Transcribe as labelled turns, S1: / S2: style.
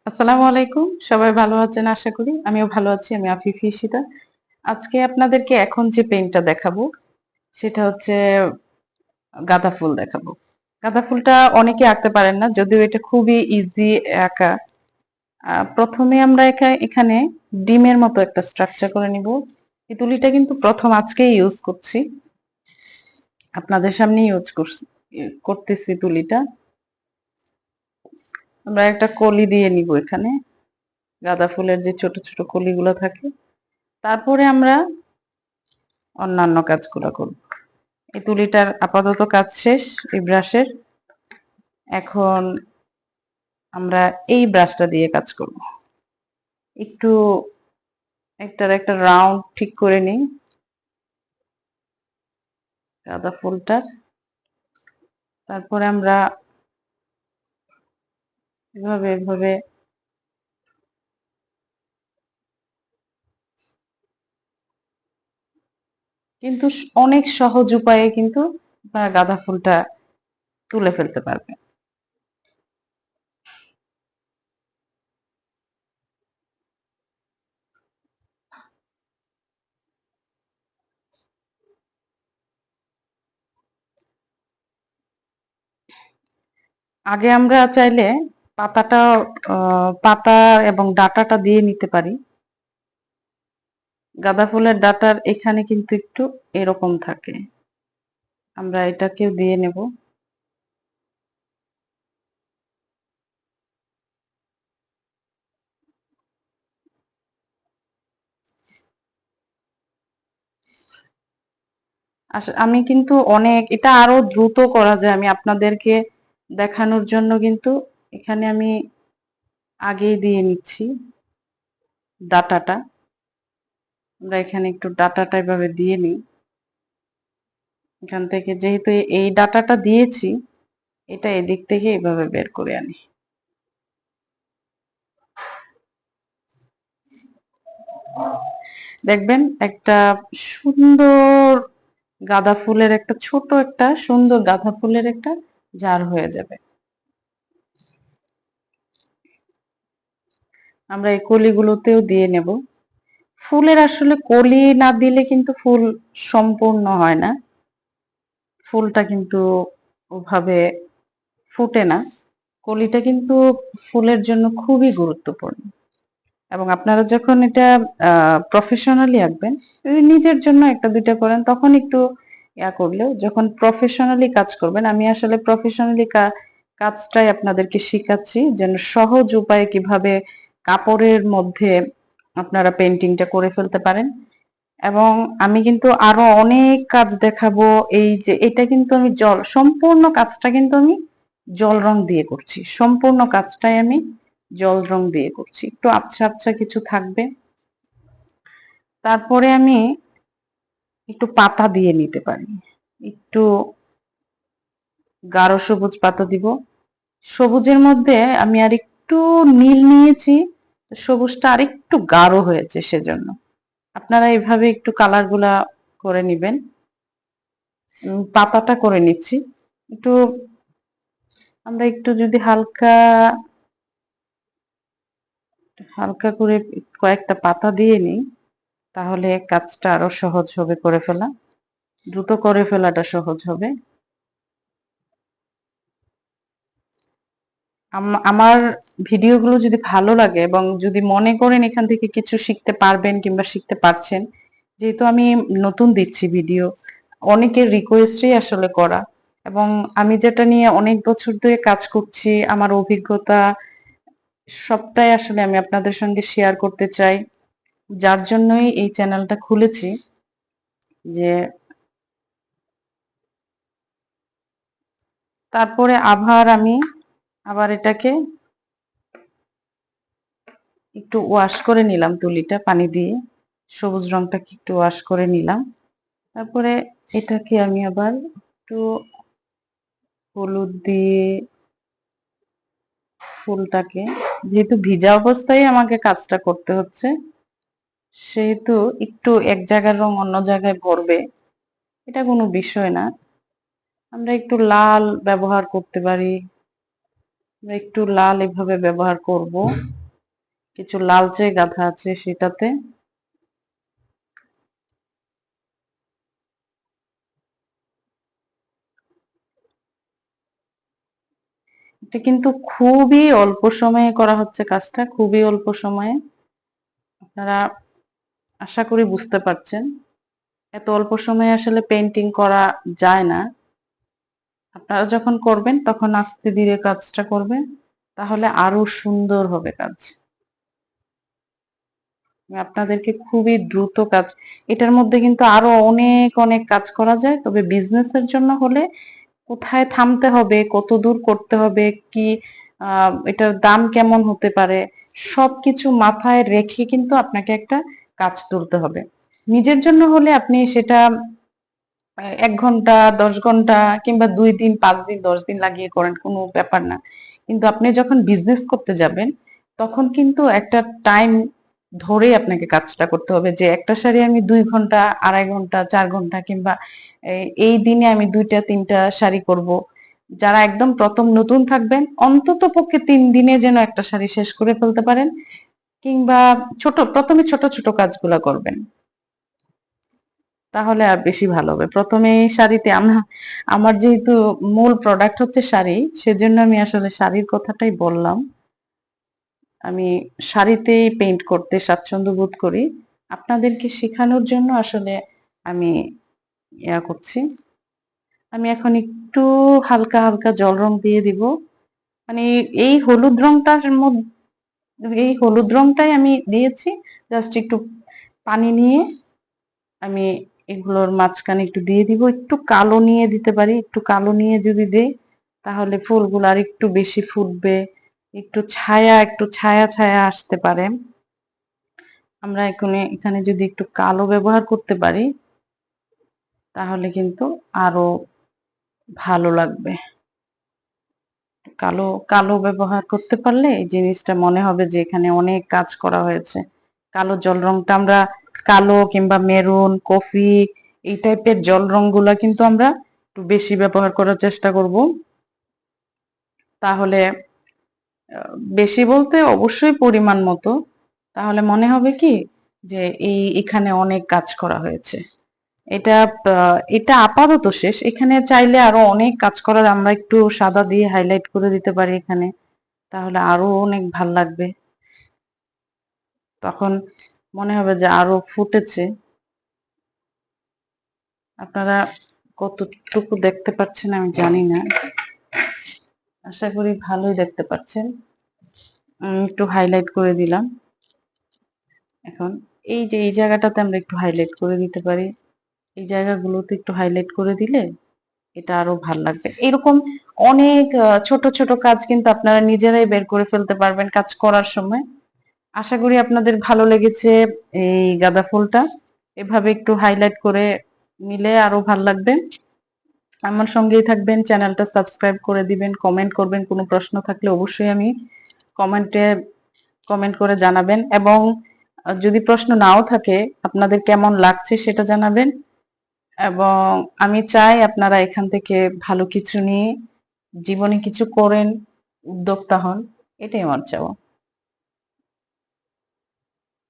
S1: আসসালামু আলাইকুম। সবাই ভালো আছেন আশা করি। আমিও ভালো আছি। আমি আফিফি ঈশিতা। আজকে আপনাদেরকে এখন যে পেইন্টটা দেখাবো সেটা হচ্ছে গাঁদা ফুল দেখাবো। গাঁদা ফুলটা অনেকে আঁকতে পারেন না, যদিও এটা খুবই ইজি আঁকা। প্রথমে আমরা এখানে ডিমের মতো একটা স্ট্রাকচার করে নিব। এই তুলিটা কিন্তু প্রথম আজকেই ইউজ করছি, আপনাদের সামনে করতেছি তুলিটা। আমরা একটা কলি দিয়ে নিব এখানে, গাঁদা ফুলের যে ছোট ছোট কলিগুলো থাকে। তারপরে আমরা অন্যান্য কাজগুলো করব। এই তুলিটার আপাতত কাজ শেষ এই ব্রাশের। এখন আমরা এই ব্রাশটা দিয়ে কাজ করব। একটু একটা রাউন্ড ঠিক করে নিই গাঁদা ফুলটা। তারপরে আমরা এভাবে এভাবে কিন্তু অনেক সহজ উপায়ে কিন্তু আপনারা গাঁদা ফুলটা তুলে ফেলতে পারবেন। আগে আমরা চাইলে পাতাটা পাতা এবং ডাঁটাটা দিয়ে নিতে পারি। গাঁদা ফুলের ডাঁটার এখানে কিন্তু একটু এরকম থাকে, আমরা এটাকেও দিয়ে নেব। আমি কিন্তু এটা আরো দ্রুত করা যায়, আমি আপনাদেরকে দেখানোর জন্য কিন্তু এখানে আমি আগেই দিয়ে নিচ্ছি ডাটাটা। আমরা এখানে একটু ডাটাটা এভাবে দিয়ে নিই। এখান থেকে যেহেতু এই ডাটাটা দিয়েছি, এটা এদিক থেকে এভাবে বের করে আনি। দেখবেন একটা সুন্দর গাঁদা ফুলের একটা সুন্দর গাঁদা ফুলের একটা জার হয়ে যাবে। আমরা এই কলিগুলোতেও দিয়ে নেব। ফুলের আসলে কলি না দিলে কিন্তু ফুল সম্পূর্ণ হয় না, ফুলটা কিন্তু ওভাবে ফুটে না। কলিটা কিন্তু ফুলের জন্য খুবই গুরুত্বপূর্ণ। এবং আপনারা যখন এটা প্রফেশনালি আঁকবেন, যদি নিজের জন্য একটা দুইটা করেন তখন একটু করলেও, যখন প্রফেশনালি কাজ করবেন, আমি আসলে প্রফেশনালি কাজটাই আপনাদেরকে শিখাচ্ছি, যেন সহজ উপায়ে কিভাবে কাপড়ের মধ্যে আপনারা পেন্টিংটা করে ফেলতে পারেন। এবং আমি কিন্তু আরো অনেক কাজ দেখাবো। এই যে এটা কিন্তু আমি সম্পূর্ণ কাজটা কিন্তু আমি জল রং দিয়ে করছি, সম্পূর্ণ কাজটাই আমি জল রং দিয়ে করছি। একটু আবছা আবছা কিছু থাকবে। তারপরে আমি একটু পাতা দিয়ে নিতে পারি, একটু গাঢ় সবুজ পাতা দিব। সবুজের মধ্যে আমি আর একটু নীল নিয়েছি, সবুজটা আর একটু গাঢ় হয়েছে, সেজন্য আপনারা এইভাবে একটু কালার গুলা করে নিবেন। পাতাটা করে নিচ্ছি একটু। আমরা একটু যদি হালকা হালকা করে কয়েকটা পাতা দিয়ে নিই, তাহলে কাজটা আরো সহজ হবে করে ফেলা, দ্রুত করে ফেলাটা সহজ হবে। আমার ভিডিওগুলো যদি ভালো লাগে এবং যদি মনে করেন এখান থেকে কিছু শিখতে পারবেন কিংবা শিখতে পারছেন, যেহেতু আমি নতুন দিচ্ছি ভিডিও, অনেকের রিকোয়েস্টই আসলে করা, এবং আমি যেটা নিয়ে অনেক বছর ধরে কাজ করছি, আমার অভিজ্ঞতা সবটাই আসলে আমি আপনাদের সঙ্গে শেয়ার করতে চাই। যার জন্যই এই চ্যানেলটা খুলেছি, যে তারপরে আবার এটাকে একটু ওয়াশ করে নিলাম, তুলিটা পানি দিয়ে সবুজ রংটাকে একটু ওয়াশ করে নিলাম। তারপরে এটাকে আমি আবার একটু হলুদ দিয়ে ফুলটাকে, যেহেতু ভিজা অবস্থায় আমাকে কাজটা করতে হচ্ছে, সেহেতু একটু এক জায়গার রং অন্য জায়গায় ভরবে, এটা কোনো বিষয় না। আমরা একটু লাল ব্যবহার করতে পারি, একটু লাল এভাবে ব্যবহার করব, কিছু লালচে গাঁথা আছে সেটাতে। এটা কিন্তু খুবই অল্প সময়ে করা হচ্ছে কাজটা, খুবই অল্প সময়ে। আপনারা আশা করি বুঝতে পারছেন, এত অল্প সময়ে আসলে পেন্টিং করা যায় না। আপনারা যখন করবেন তখন আস্তে ধীরে কাজটা করবেন, তাহলে আরো সুন্দর হবে কাজ। আমি আপনাদেরকে খুবই দ্রুত কাজ, এটার মধ্যে কিন্তু আরো অনেক অনেক কাজ করা যায়, তবে বিজনেসের জন্য হলে কোথায় থামতে হবে, কত দূর করতে হবে, কি এটার দাম কেমন হতে পারে, সবকিছু মাথায় রেখে কিন্তু আপনাকে একটা কাজ তুলতে হবে। নিজের জন্য হলে আপনি সেটা 1 ঘন্টা 10 ঘন্টা কিংবা 2 দিন 5 দিন 10 দিন লাগিয়ে করেন, কোনো ব্যাপার না। কিন্তু আপনি যখন বিজনেস করতে যাবেন তখন কিন্তু একটা টাইম ধরে আপনাকে কাজটা করতে হবে, যে একটা শাড়ি আমি 2 ঘন্টা 2.5 ঘন্টা 4 ঘন্টা কিংবা এই দিনে আমি 2টা 3টা শাড়ি করব। যারা একদম প্রথম নতুন থাকবেন অন্তত পক্ষে 3 দিনে যেন একটা শাড়ি শেষ করে ফেলতে পারেন, কিংবা প্রথমে ছোট ছোট কাজগুলা করবেন, তাহলে আর বেশি ভালো হবে। প্রথমে শাড়িতে আমার যেহেতু মূল প্রোডাক্ট হচ্ছে শাড়ি, সেজন্য আমি আসলে শাড়ির কথাটাই বললাম। আমি শাড়িতেই পেইন্ট করতে স্বাচ্ছন্দ্য বোধ করি, আপনাদেরকে শেখানোর জন্য আসলে আমি করছি। আমি এখন একটু হালকা হালকা জল রং দিয়ে দিব, মানে এই হলুদ রংটার মধ্যে, এই হলুদ রংটাই আমি দিয়েছি। জাস্ট একটু পানি নিয়ে আমি এগুলোর মাঝখানে একটু দিয়ে দিব, একটু কালো নিয়ে দিতে পারি, একটু কালো নিয়ে যদি দেই তাহলে ফুলগুলো আর একটু বেশি ফুটবে, একটু ছায়া ছায়া আসতে পারে। আমরা এখানে যদি একটু কালো ব্যবহার করতে পারি তাহলে কিন্তু আরো ভালো লাগবে। কালো কালো ব্যবহার করতে পারলে এই জিনিসটা মনে হবে যে এখানে অনেক কাজ করা হয়েছে। কালো জল রংটা আমরা কালো কিংবা মেরুন কফি এই টাইপের জল রংগুলা কিন্তু আমরা একটু বেশি ব্যবহার করার চেষ্টা করব, তাহলে বেশি বলতে অবশ্যই পরিমাণ মতো, তাহলে মনে হবে কি যে এখানে অনেক কাজ করা হয়েছে। এটা এটা আপাতত শেষ, এখানে চাইলে আরো অনেক কাজ করার, আমরা একটু সাদা দিয়ে হাইলাইট করে দিতে পারি এখানে, তাহলে আরো অনেক ভাল লাগবে, তখন মনে হবে যে আরো ফুটেছে। আপনারা কতটুকু দেখতে পাচ্ছেন আমি জানি না, আশা করি ভালোই দেখতে পাচ্ছেন। একটু হাইলাইট করে দিলাম। এখন এই যে এই জায়গাটাতে আমরা একটু হাইলাইট করে দিতে পারি, এই জায়গাগুলোতে একটু হাইলাইট করে দিলে এটা আরো ভাল লাগবে। এরকম অনেক ছোট ছোট কাজ কিন্তু আপনারা নিজেরাই বের করে ফেলতে পারবেন কাজ করার সময়। আশা করি আপনাদের ভালো লেগেছে এই গাঁদা ফুলটা, এভাবে একটু হাইলাইট করে নিলে আরো ভাল লাগবে। আমার সঙ্গেই থাকবেন, চ্যানেলটা সাবস্ক্রাইব করে দিবেন, কমেন্ট করবেন, কোনো প্রশ্ন থাকলে অবশ্যই আমি কমেন্টে কমেন্ট করে জানাবেন, এবং যদি প্রশ্ন নাও থাকে আপনাদের কেমন লাগছে সেটা জানাবেন, এবং আমি চাই আপনারা এখান থেকে ভালো কিছু নিয়ে জীবনে কিছু করেন, উদ্যোক্তা হন, এটাই আমার চাওয়া।